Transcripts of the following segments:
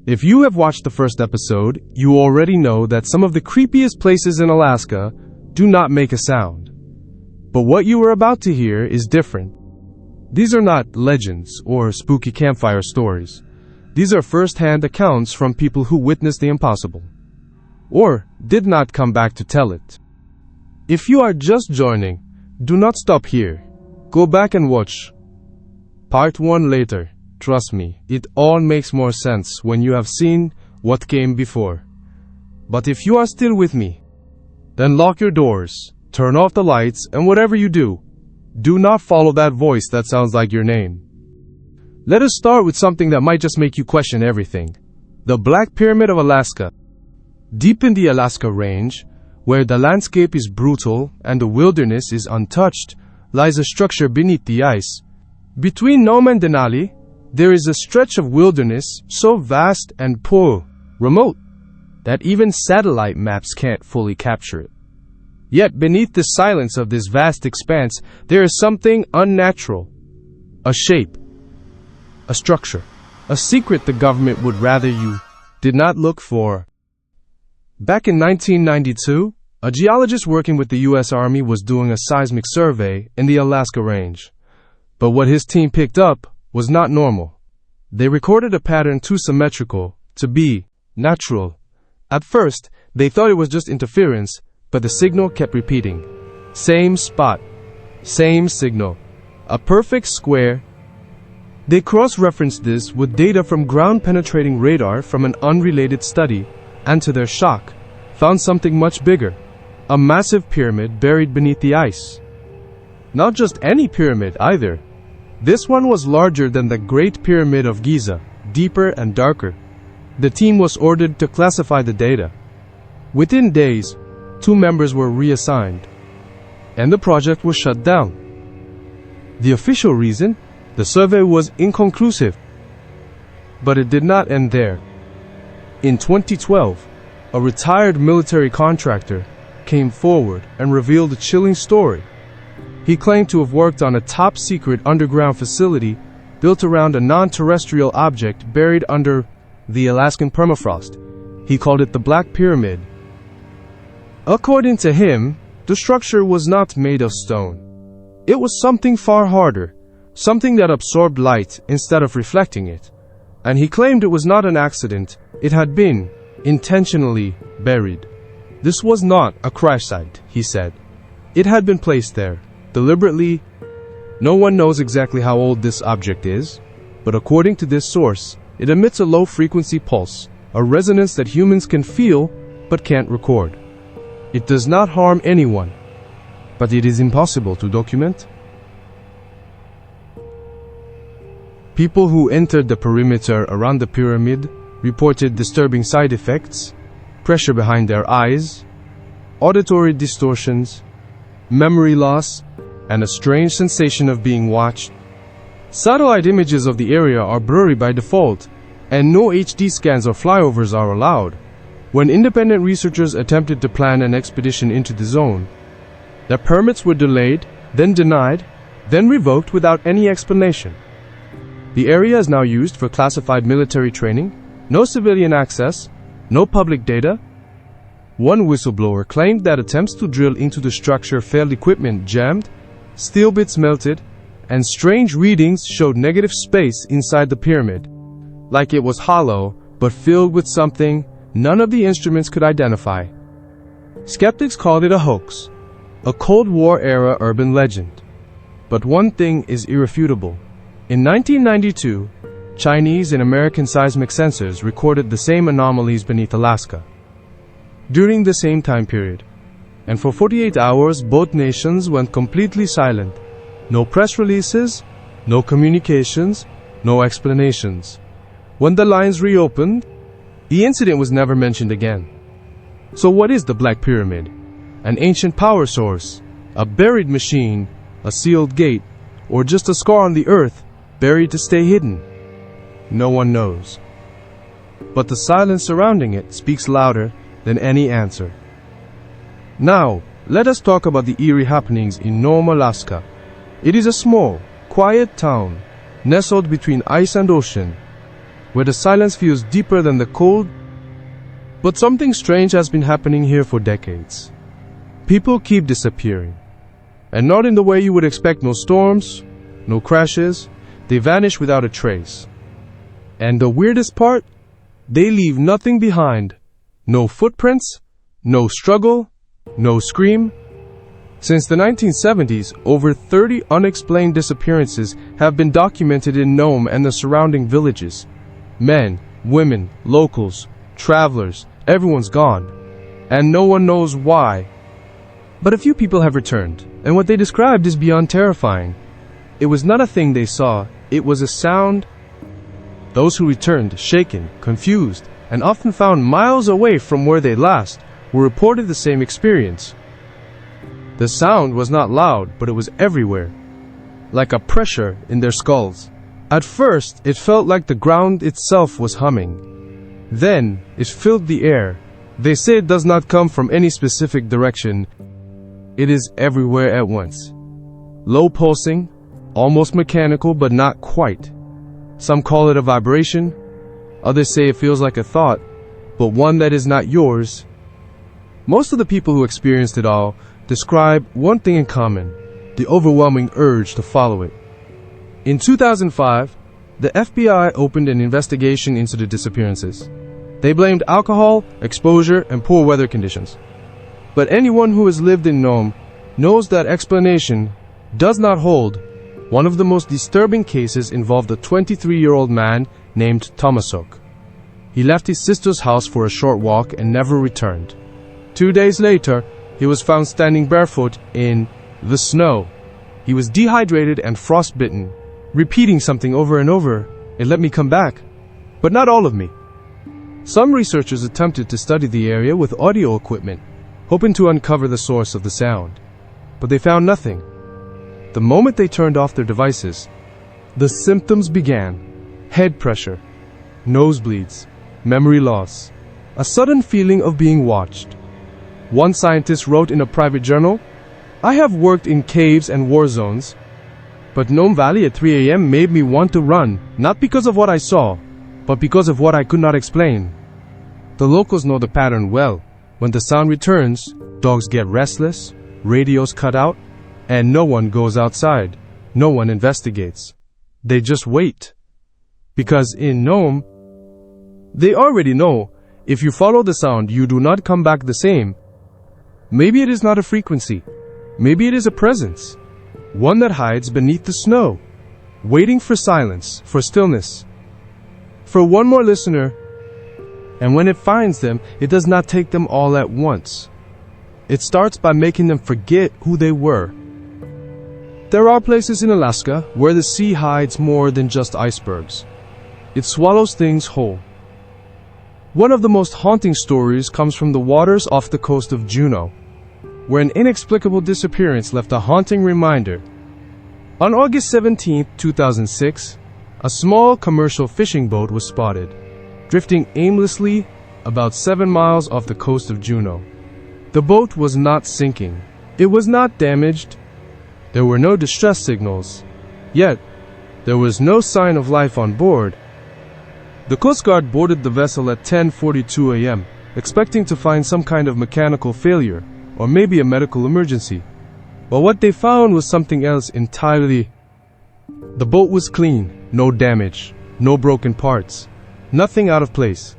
If you have watched the first episode, you already know that some of the creepiest places in Alaska do not make a sound. But what you are about to hear is different. These are not legends or spooky campfire stories. These are first-hand accounts from people who witnessed the impossible, or did not come back to tell it. If you are just joining, do not stop here. Go back and watch Part 1 later. Trust me, it all makes more sense when you have seen what came before. But if you are still with me, then lock your doors, turn off the lights, and whatever you do not follow that voice that sounds like your name. Let us start with something that might just make you question everything. The Black Pyramid of Alaska. Deep in the Alaska Range, where the landscape is brutal and the wilderness is untouched, lies a structure beneath the ice. Between Gnome and Denali, there is a stretch of wilderness so vast and remote that even satellite maps can't fully capture it. Yet beneath the silence of this vast expanse, there is something unnatural. A shape, a structure, a secret the government would rather you did not look for. Back in 1992, a geologist working with the U.S. Army was doing a seismic survey in the Alaska Range. But what his team picked up was not normal. They recorded a pattern too symmetrical to be natural. At first, they thought it was just interference, but the signal kept repeating. Same spot, same signal, a perfect square. They cross-referenced this with data from ground-penetrating radar from an unrelated study, and to their shock, found something much bigger. A massive pyramid buried beneath the ice. Not just any pyramid either. This one was larger than the Great Pyramid of Giza, deeper and darker. The team was ordered to classify the data. Within days, 2 members were reassigned, and the project was shut down. The official reason? The survey was inconclusive. But it did not end there. In 2012, a retired military contractor came forward and revealed a chilling story. He claimed to have worked on a top-secret underground facility built around a non-terrestrial object buried under the Alaskan permafrost. He called it the Black Pyramid. According to him, the structure was not made of stone. It was something far harder, something that absorbed light instead of reflecting it. And he claimed it was not an accident, it had been intentionally buried. This was not a crash site, he said. It had been placed there, deliberately. No one knows exactly how old this object is, but according to this source, it emits a low-frequency pulse, a resonance that humans can feel but can't record. It does not harm anyone, but it is impossible to document. People who entered the perimeter around the pyramid reported disturbing side effects, pressure behind their eyes, auditory distortions, memory loss, and a strange sensation of being watched. Satellite images of the area are blurry by default, and no HD scans or flyovers are allowed. When independent researchers attempted to plan an expedition into the zone, their permits were delayed, then denied, then revoked without any explanation. The area is now used for classified military training, no civilian access, no public data. One whistleblower claimed that attempts to drill into the structure failed, equipment jammed, steel bits melted, and strange readings showed negative space inside the pyramid, like it was hollow but filled with something none of the instruments could identify. Skeptics called it a hoax, a Cold War-era urban legend. But one thing is irrefutable. In 1992, Chinese and American seismic sensors recorded the same anomalies beneath Alaska during the same time period. And for 48 hours, both nations went completely silent. No press releases, no communications, no explanations. When the lines reopened, the incident was never mentioned again. So what is the Black Pyramid? An ancient power source, a buried machine, a sealed gate, or just a scar on the earth, buried to stay hidden? No one knows. But the silence surrounding it speaks louder than any answer. Now, let us talk about the eerie happenings in Gnome, Alaska. It is a small, quiet town, nestled between ice and ocean. where the silence feels deeper than the cold. But something strange has been happening here for decades. People keep disappearing. And not in the way you would expect. No storms, no crashes. They vanish without a trace. And the weirdest part? They leave nothing behind. No footprints, no struggle, no scream. Since the 1970s, over 30 unexplained disappearances have been documented in Gnome and the surrounding villages. Men, women, locals, travelers, everyone's gone. And no one knows why. But a few people have returned, and what they described is beyond terrifying. It was not a thing they saw, it was a sound. Those who returned, shaken, confused, and often found miles away from where they last, were reported the same experience. The sound was not loud, but it was everywhere, like a pressure in their skulls. At first, it felt like the ground itself was humming. Then, it filled the air. They say it does not come from any specific direction. It is everywhere at once. Low pulsing, almost mechanical, but not quite. Some call it a vibration. Others say it feels like a thought, but one that is not yours. Most of the people who experienced it all describe one thing in common: the overwhelming urge to follow it. In 2005, the FBI opened an investigation into the disappearances. They blamed alcohol, exposure, and poor weather conditions. But anyone who has lived in Gnome knows that explanation does not hold. One of the most disturbing cases involved a 23-year-old man named townsfolk. He left his sister's house for a short walk and never returned. 2 days later, he was found standing barefoot in the snow. He was dehydrated and frostbitten, repeating something over and over: "It let me come back." But not all of me. Some researchers attempted to study the area with audio equipment, hoping to uncover the source of the sound. But they found nothing. The moment they turned off their devices, the symptoms began: head pressure, nosebleeds, memory loss, a sudden feeling of being watched. One scientist wrote in a private journal, "I have worked in caves and war zones, but Gnome Valley at 3 a.m. made me want to run, not because of what I saw, but because of what I could not explain." The locals know the pattern well. When the sound returns, dogs get restless, radios cut out, and no one goes outside. No one investigates. They just wait. Because in Gnome, they already know, if you follow the sound, you do not come back the same. Maybe it is not a frequency. Maybe it is a presence. One that hides beneath the snow, waiting for silence, for stillness, for one more listener. And when it finds them, it does not take them all at once. It starts by making them forget who they were. There are places in Alaska where the sea hides more than just icebergs. It swallows things whole. One of the most haunting stories comes from the waters off the coast of Juneau, where an inexplicable disappearance left a haunting reminder. On August 17, 2006, a small commercial fishing boat was spotted, drifting aimlessly about 7 miles off the coast of Juneau. The boat was not sinking. It was not damaged. There were no distress signals. Yet, there was no sign of life on board. The Coast Guard boarded the vessel at 10:42 a.m., expecting to find some kind of mechanical failure, or maybe a medical emergency. But what they found was something else entirely. The boat was clean, no damage, no broken parts, nothing out of place.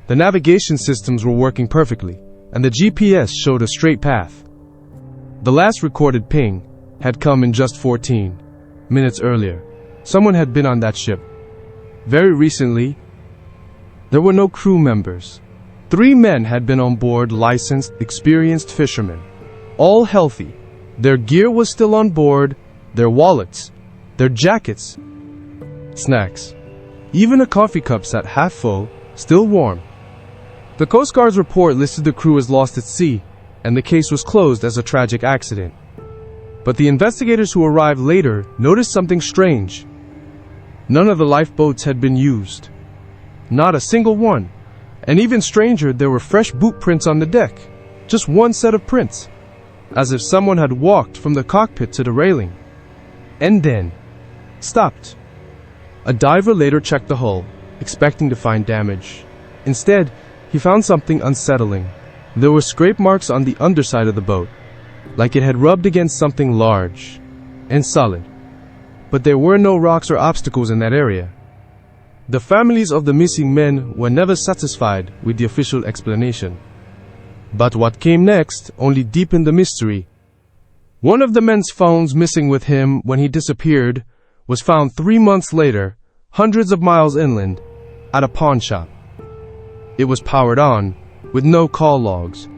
The navigation systems were working perfectly, and the GPS showed a straight path. The last recorded ping had come in just 14 minutes earlier. Someone had been on that ship. Very recently, there were no crew members. 3 men had been on board, licensed, experienced fishermen, all healthy. Their gear was still on board, their wallets, their jackets, snacks. Even a coffee cup sat half full, still warm. The Coast Guard's report listed the crew as lost at sea, and the case was closed as a tragic accident. But the investigators who arrived later noticed something strange. None of the lifeboats had been used. Not a single one. And even stranger, there were fresh boot prints on the deck. Just one set of prints. As if someone had walked from the cockpit to the railing. And then stopped. A diver later checked the hull, expecting to find damage. Instead, he found something unsettling. There were scrape marks on the underside of the boat, like it had rubbed against something large and solid. But there were no rocks or obstacles in that area. The families of the missing men were never satisfied with the official explanation. But what came next only deepened the mystery. One of the men's phones missing with him when he disappeared was found 3 months later, hundreds of miles inland, at a pawn shop. It was powered on, with no call logs.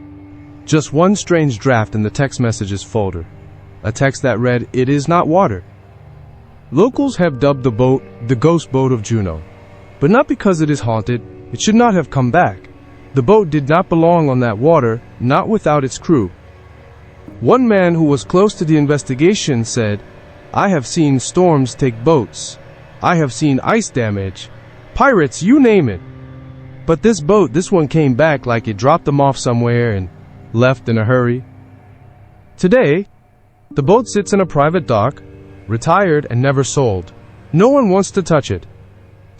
Just one strange draft in the text messages folder. A text that read, "It is not water." Locals have dubbed the boat the ghost boat of Juneau. But not because it is haunted. It should not have come back. The boat did not belong on that water, not without its crew. One man who was close to the investigation said, "I have seen storms take boats. I have seen ice damage. Pirates, you name it. But this boat, this one came back like it dropped them off somewhere and left in a hurry." Today, the boat sits in a private dock, retired and never sold. No one wants to touch it.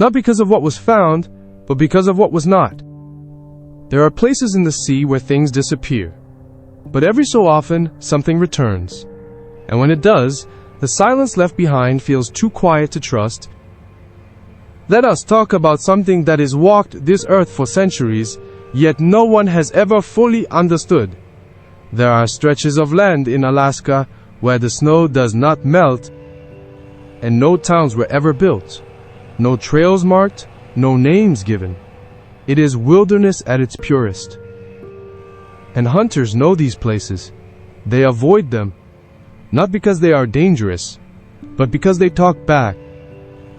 Not because of what was found, but because of what was not. There are places in the sea where things disappear. But every so often, something returns. And when it does, the silence left behind feels too quiet to trust. Let us talk about something that has walked this earth for centuries, yet no one has ever fully understood. There are stretches of land in Alaska where the snow does not melt, and no towns were ever built, no trails marked, no names given. It is wilderness at its purest. And hunters know these places. They avoid them, not because they are dangerous, but because they talk back.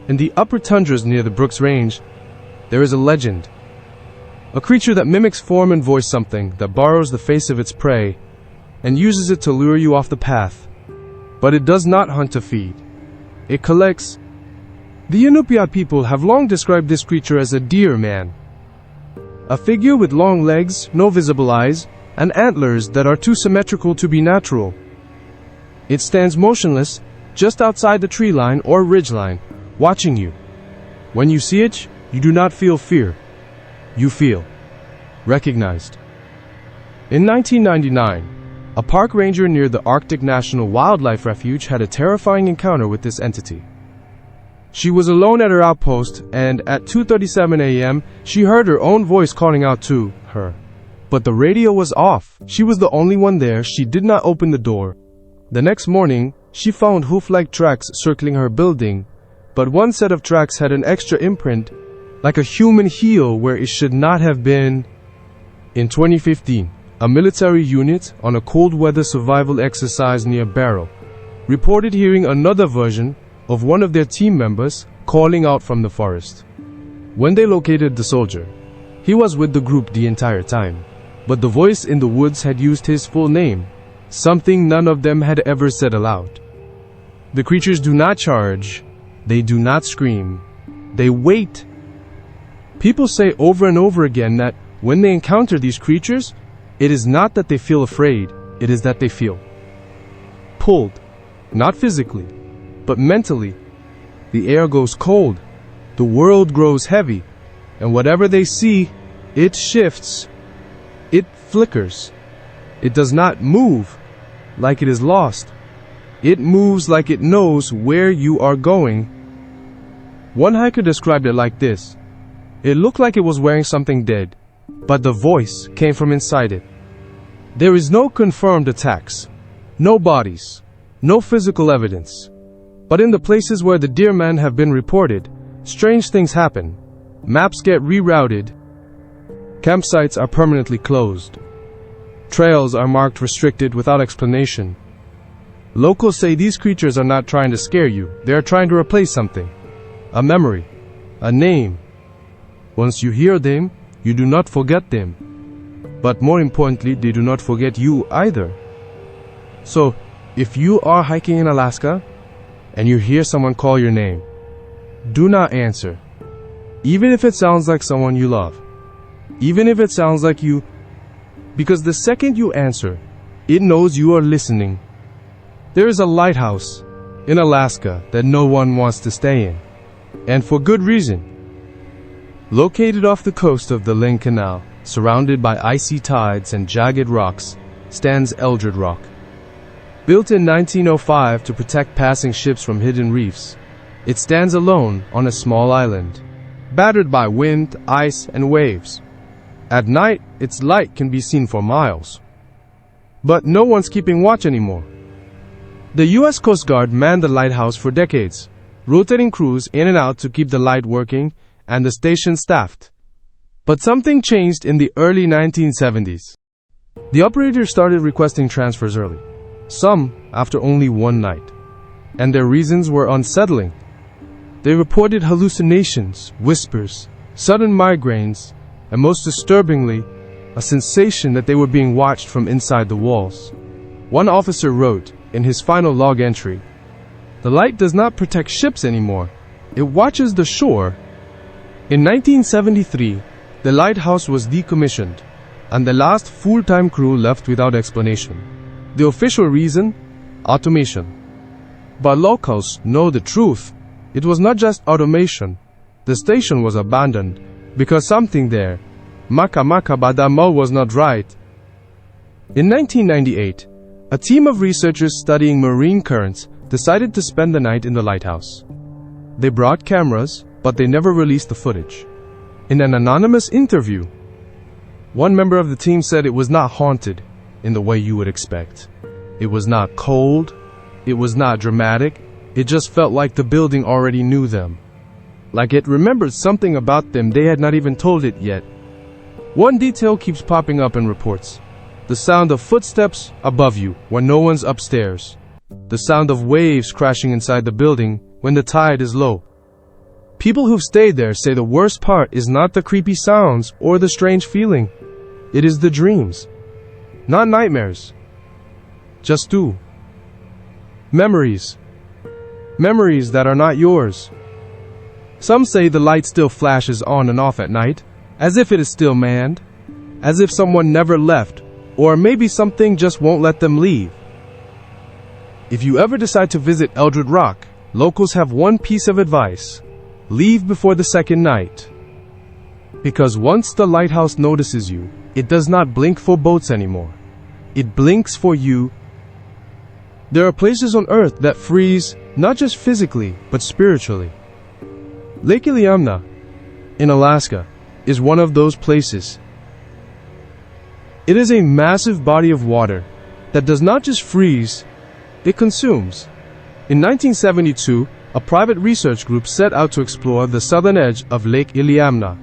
In the upper tundras near the Brooks Range, there is a legend. A creature that mimics form and voice, something that borrows the face of its prey and uses it to lure you off the path. But it does not hunt to feed. It collects. The Inupiat people have long described this creature as a deer man. A figure with long legs, no visible eyes, and antlers that are too symmetrical to be natural. It stands motionless, just outside the tree line or ridge line, watching you. When you see it, you do not feel fear. You feel recognized. In 1999, a park ranger near the Arctic National Wildlife Refuge had a terrifying encounter with this entity. She was alone at her outpost, and at 2:37 a.m., she heard her own voice calling out to her. But the radio was off. She was the only one there. She did not open the door. The next morning, she found hoof-like tracks circling her building, but one set of tracks had an extra imprint, like a human heel where it should not have been. In 2015, a military unit on a cold weather survival exercise near Barrow reported hearing another version of one of their team members calling out from the forest. When they located the soldier, he was with the group the entire time, but the voice in the woods had used his full name, something none of them had ever said aloud. The creatures do not charge, they do not scream, they wait. People say over and over again that when they encounter these creatures, it is not that they feel afraid, it is that they feel pulled, not physically, but mentally. The air goes cold, the world grows heavy, and whatever they see, it shifts, it flickers. It does not move like it is lost. It moves like it knows where you are going. One hiker described it like this. It looked like it was wearing something dead, but the voice came from inside it. There is no confirmed attacks, no bodies, no physical evidence. But in the places where the deer men have been reported, strange things happen. Maps get rerouted. Campsites are permanently closed. Trails are marked restricted without explanation. Locals say these creatures are not trying to scare you. They are trying to replace something. A memory. A name. Once you hear them, you do not forget them. But more importantly, they do not forget you either. So, if you are hiking in Alaska, and you hear someone call your name, do not answer. Even if it sounds like someone you love. Even if it sounds like you. Because the second you answer, it knows you are listening. There is a lighthouse in Alaska that no one wants to stay in. And for good reason. Located off the coast of the Lynn Canal, surrounded by icy tides and jagged rocks, stands Eldred Rock. Built in 1905 to protect passing ships from hidden reefs, it stands alone on a small island, battered by wind, ice, and waves. At night, its light can be seen for miles. But no one's keeping watch anymore. The U.S. Coast Guard manned the lighthouse for decades, rotating crews in and out to keep the light working and the station staffed. But something changed in the early 1970s. The operator started requesting transfers early, some after only one night, and their reasons were unsettling. They reported hallucinations, whispers, sudden migraines, and most disturbingly, a sensation that they were being watched from inside the walls. One officer wrote in his final log entry, "The light does not protect ships anymore. It watches the shore." In 1973, the lighthouse was decommissioned, and the last full-time crew left without explanation. The official reason? Automation. But locals know the truth. It was not just automation. The station was abandoned because something there, Maka Badamo, was not right. In 1998, a team of researchers studying marine currents decided to spend the night in the lighthouse. They brought cameras, but they never released the footage. In an anonymous interview, one member of the team said it was not haunted in the way you would expect. It was not cold. It was not dramatic. It just felt like the building already knew them. Like it remembered something about them they had not even told it yet. One detail keeps popping up in reports. The sound of footsteps above you when no one's upstairs. The sound of waves crashing inside the building when the tide is low. People who've stayed there say the worst part is not the creepy sounds or the strange feeling. It is the dreams. Not nightmares. Just two. Memories. Memories that are not yours. Some say the light still flashes on and off at night, as if it is still manned, as if someone never left, or maybe something just won't let them leave. If you ever decide to visit Eldred Rock, locals have one piece of advice. Leave before the second night. Because once the lighthouse notices you, it does not blink for boats anymore. It blinks for you. There are places on Earth that freeze, not just physically, but spiritually. Lake Iliamna, in Alaska, is one of those places. It is a massive body of water that does not just freeze, it consumes. In 1972, a private research group set out to explore the southern edge of Lake Iliamna,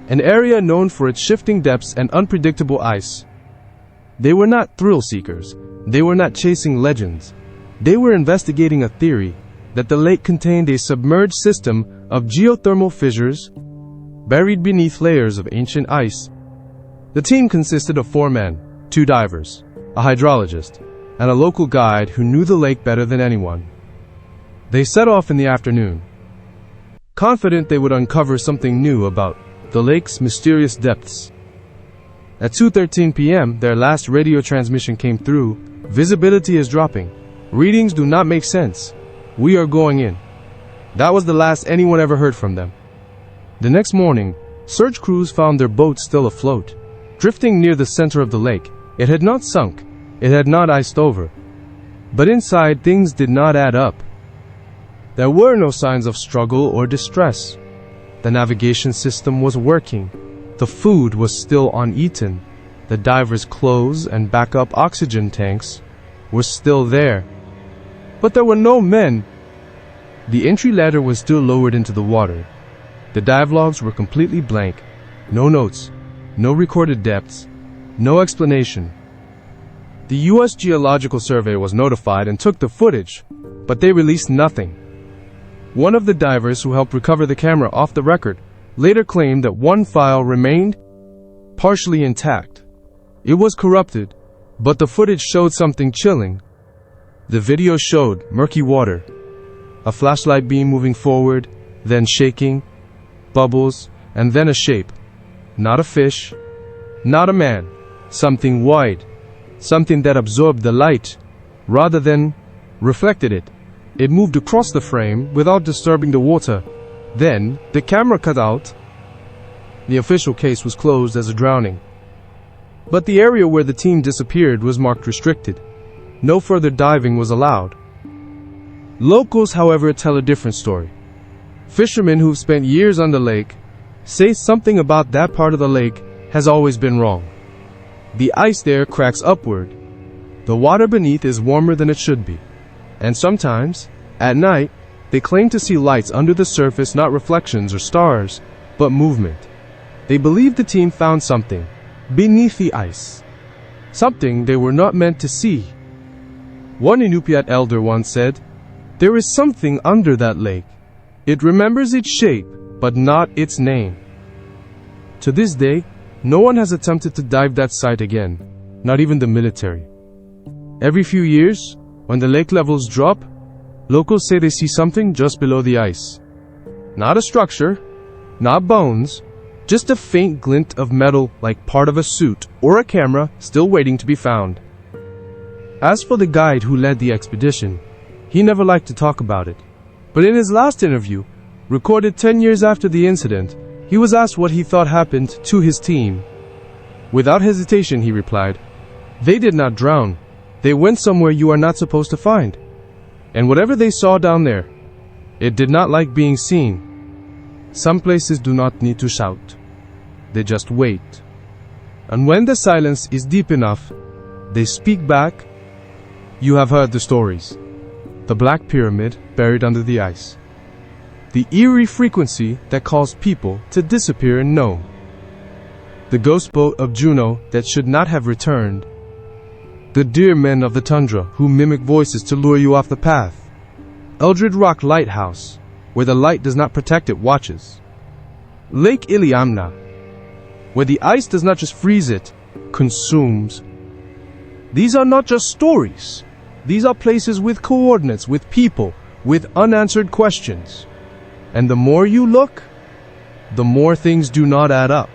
an area known for its shifting depths and unpredictable ice. They were not thrill seekers. They were not chasing legends. They were investigating a theory that the lake contained a submerged system of geothermal fissures buried beneath layers of ancient ice. The team consisted of 4 men, 2 divers, a hydrologist, and a local guide who knew the lake better than anyone. They set off in the afternoon, confident they would uncover something new about the lake's mysterious depths. At 2:13 p.m., their last radio transmission came through. Visibility is dropping. Readings do not make sense. We are going in. That was the last anyone ever heard from them. The next morning, search crews found their boat still afloat, drifting near the center of the lake. It had not sunk. It had not iced over. But inside, things did not add up. There were no signs of struggle or distress. The navigation system was working. The food was still uneaten. The divers' clothes and backup oxygen tanks were still there. But there were no men. The entry ladder was still lowered into the water. The dive logs were completely blank. No notes, no recorded depths, no explanation. The U.S. Geological Survey was notified and took the footage, but they released nothing. One of the divers who helped recover the camera off the record later claimed that one file remained partially intact. It was corrupted, but the footage showed something chilling. The video showed murky water, a flashlight beam moving forward, then shaking, bubbles, and then a shape. Not a fish, not a man, something white, something that absorbed the light rather than reflected it. It moved across the frame without disturbing the water. Then, the camera cut out. The official case was closed as a drowning. But the area where the team disappeared was marked restricted. No further diving was allowed. Locals, however, tell a different story. Fishermen who've spent years on the lake say something about that part of the lake has always been wrong. The ice there cracks upward. The water beneath is warmer than it should be. And sometimes, at night, they claim to see lights under the surface, not reflections or stars, but movement. They believe the team found something beneath the ice, something they were not meant to see. One Inupiat elder once said, "There is something under that lake. It remembers its shape, but not its name." To this day, no one has attempted to dive that site again, not even the military. Every few years, when the lake levels drop, locals say they see something just below the ice. Not a structure, not bones, just a faint glint of metal like part of a suit or a camera still waiting to be found. As for the guide who led the expedition, he never liked to talk about it. But in his last interview, recorded 10 years after the incident, he was asked what he thought happened to his team. Without hesitation, he replied, "They did not drown. They went somewhere you are not supposed to find. And whatever they saw down there, it did not like being seen. Some places do not need to shout. They just wait. And when the silence is deep enough, they speak back. You have heard the stories. The Black Pyramid buried under the ice. The eerie frequency that caused people to disappear in Gnome. The ghost boat of Juno that should not have returned. The deer men of the tundra who mimic voices to lure you off the path. Eldred Rock Lighthouse, where the light does not protect, it watches. Lake Iliamna, where the ice does not just freeze, it consumes. These are not just stories. These are places with coordinates, with people, with unanswered questions. And the more you look, the more things do not add up.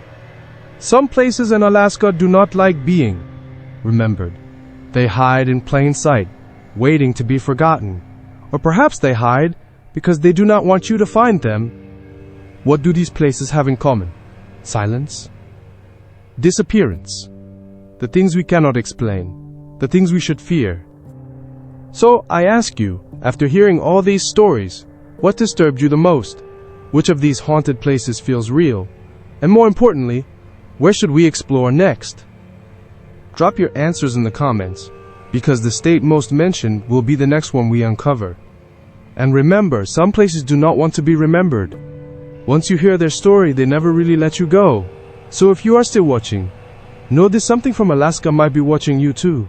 Some places in Alaska do not like being remembered. They hide in plain sight, waiting to be forgotten. Or perhaps they hide because they do not want you to find them. What do these places have in common? Silence? Disappearance? The things we cannot explain. The things we should fear. So I ask you, after hearing all these stories, what disturbed you the most? Which of these haunted places feels real? And more importantly, where should we explore next? Drop your answers in the comments, because the state most mentioned will be the next one we uncover. And remember, some places do not want to be remembered. Once you hear their story, they never really let you go. So if you are still watching, know that something from Alaska might be watching you too.